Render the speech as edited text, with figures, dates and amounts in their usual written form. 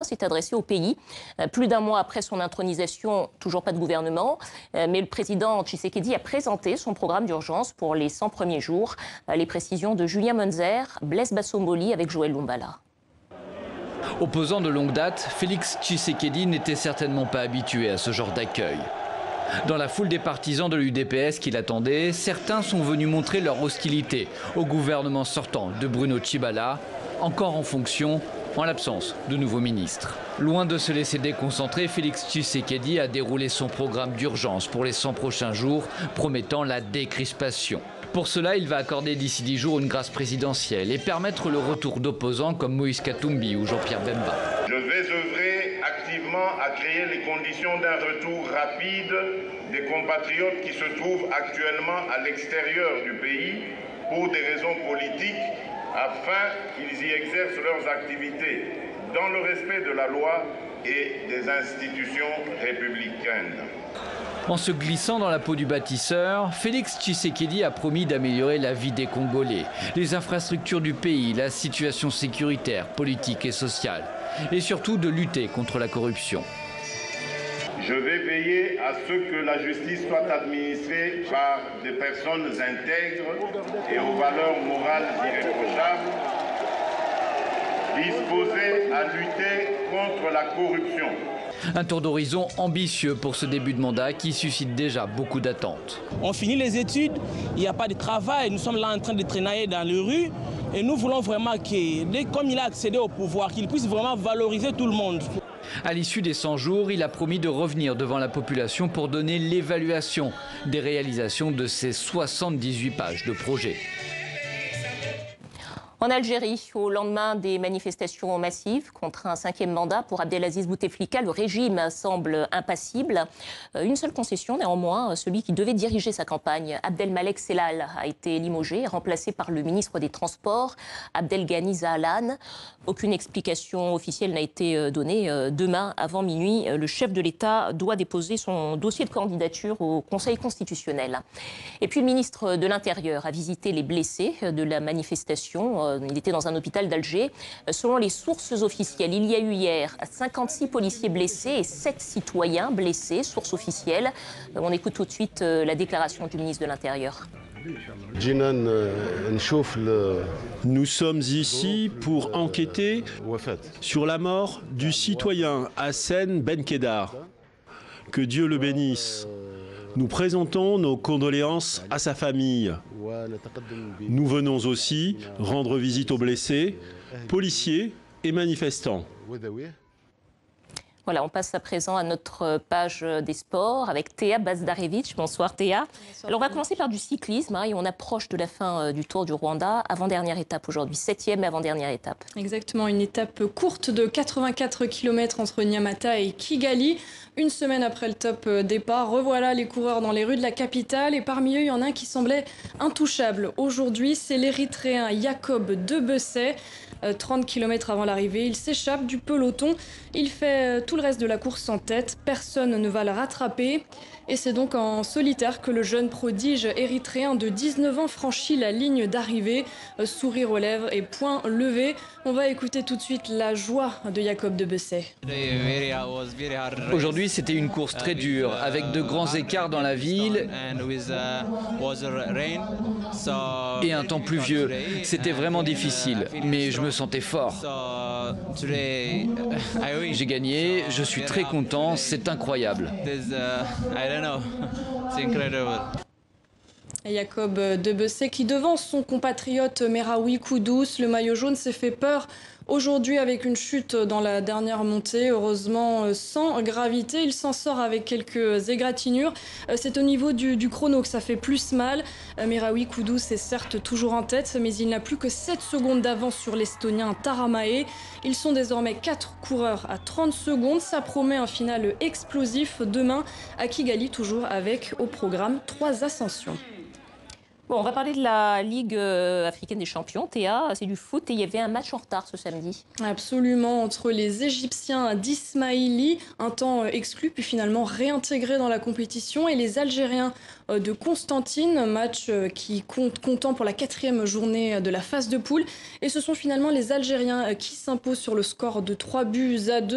s'est adressé au pays. Plus d'un mois après son intronisation, toujours pas de gouvernement, mais le président Tshisekedi a présenté son programme d'urgence pour les 100 premiers jours. Les précisions de Julien Munzer, Blaise Bassomboli avec Joël Lumbala. Opposant de longue date, Félix Tshisekedi n'était certainement pas habitué à ce genre d'accueil. Dans la foule des partisans de l'UDPS qui l'attendaient, certains sont venus montrer leur hostilité au gouvernement sortant de Bruno Tshibala, encore en fonction, en l'absence de nouveaux ministres. Loin de se laisser déconcentrer, Félix Tshisekedi a déroulé son programme d'urgence pour les 100 prochains jours, promettant la décrispation. Pour cela, il va accorder d'ici 10 jours une grâce présidentielle et permettre le retour d'opposants comme Moïse Katumbi ou Jean-Pierre Bemba. Je vais œuvrer activement à créer les conditions d'un retour rapide des compatriotes qui se trouvent actuellement à l'extérieur du pays pour des raisons politiques, afin qu'ils y exercent leurs activités dans le respect de la loi et des institutions républicaines. En se glissant dans la peau du bâtisseur, Félix Tshisekedi a promis d'améliorer la vie des Congolais, les infrastructures du pays, la situation sécuritaire, politique et sociale, et surtout de lutter contre la corruption. Je vais veiller à ce que la justice soit administrée par des personnes intègres et aux valeurs morales irréprochables, disposées à lutter contre la corruption. Un tour d'horizon ambitieux pour ce début de mandat qui suscite déjà beaucoup d'attentes. On finit les études, il n'y a pas de travail, nous sommes là en train de traînailler dans les rues et nous voulons vraiment que, comme il a accédé au pouvoir, qu'il puisse vraiment valoriser tout le monde. À l'issue des 100 jours, il a promis de revenir devant la population pour donner l'évaluation des réalisations de ses 78 pages de projet. En Algérie, au lendemain des manifestations massives contre un 5e mandat pour Abdelaziz Bouteflika, le régime semble impassible. Une seule concession néanmoins, celui qui devait diriger sa campagne, Abdelmalek Sellal, a été limogé, remplacé par le ministre des Transports, Abdelghani Zahalan. Aucune explication officielle n'a été donnée. Demain, avant minuit, le chef de l'État doit déposer son dossier de candidature au Conseil constitutionnel. Et puis le ministre de l'Intérieur a visité les blessés de la manifestation. Il était dans un hôpital d'Alger. Selon les sources officielles, il y a eu hier 56 policiers blessés et 7 citoyens blessés, source officielle. On écoute tout de suite la déclaration du ministre de l'Intérieur. Nous sommes ici pour enquêter sur la mort du citoyen Hassen Benkedar. Que Dieu le bénisse. Nous présentons nos condoléances à sa famille. Nous venons aussi rendre visite aux blessés, policiers et manifestants. Voilà, on passe à présent à notre page des sports avec Théa Bazdarevich. Bonsoir Théa. Alors on va commencer par du cyclisme et on approche de la fin du Tour du Rwanda. Avant-dernière étape aujourd'hui, 7e et avant-dernière étape. Exactement, une étape courte de 84 km entre Nyamata et Kigali. Une semaine après le top départ, revoilà les coureurs dans les rues de la capitale. Et parmi eux, il y en a un qui semblait intouchable. Aujourd'hui, c'est l'Érythréen Jacob Debesay. 30 km avant l'arrivée, il s'échappe du peloton. Il fait tout le reste de la course en tête. Personne ne va le rattraper. Et c'est donc en solitaire que le jeune prodige érythréen de 19 ans franchit la ligne d'arrivée. Sourire aux lèvres et poing levé. On va écouter tout de suite la joie de Jacob Debesay. Aujourd'hui, c'était une course très dure, avec de grands écarts dans la ville et un temps pluvieux. C'était vraiment difficile, mais je me sentais fort. J'ai gagné, je suis très content, c'est incroyable. Jacob Debesay qui devance son compatriote Meraoui Koudous. Le maillot jaune s'est fait peur aujourd'hui avec une chute dans la dernière montée. Heureusement sans gravité, il s'en sort avec quelques égratignures. C'est au niveau du chrono que ça fait plus mal. Meraoui Koudous est certes toujours en tête, mais il n'a plus que 7 secondes d'avance sur l'Estonien Taramae. Ils sont désormais 4 coureurs à 30 secondes. Ça promet un final explosif demain à Kigali, toujours avec au programme 3 ascensions. Bon, on va parler de la Ligue africaine des champions, Théa. C'est du foot et il y avait un match en retard ce samedi. Absolument, entre les Égyptiens d'Ismaïli, un temps exclu puis finalement réintégré dans la compétition, et les Algériens de Constantine, match qui comptant pour la 4e journée de la phase de poule. Et ce sont finalement les Algériens qui s'imposent sur le score de 3 buts à 2.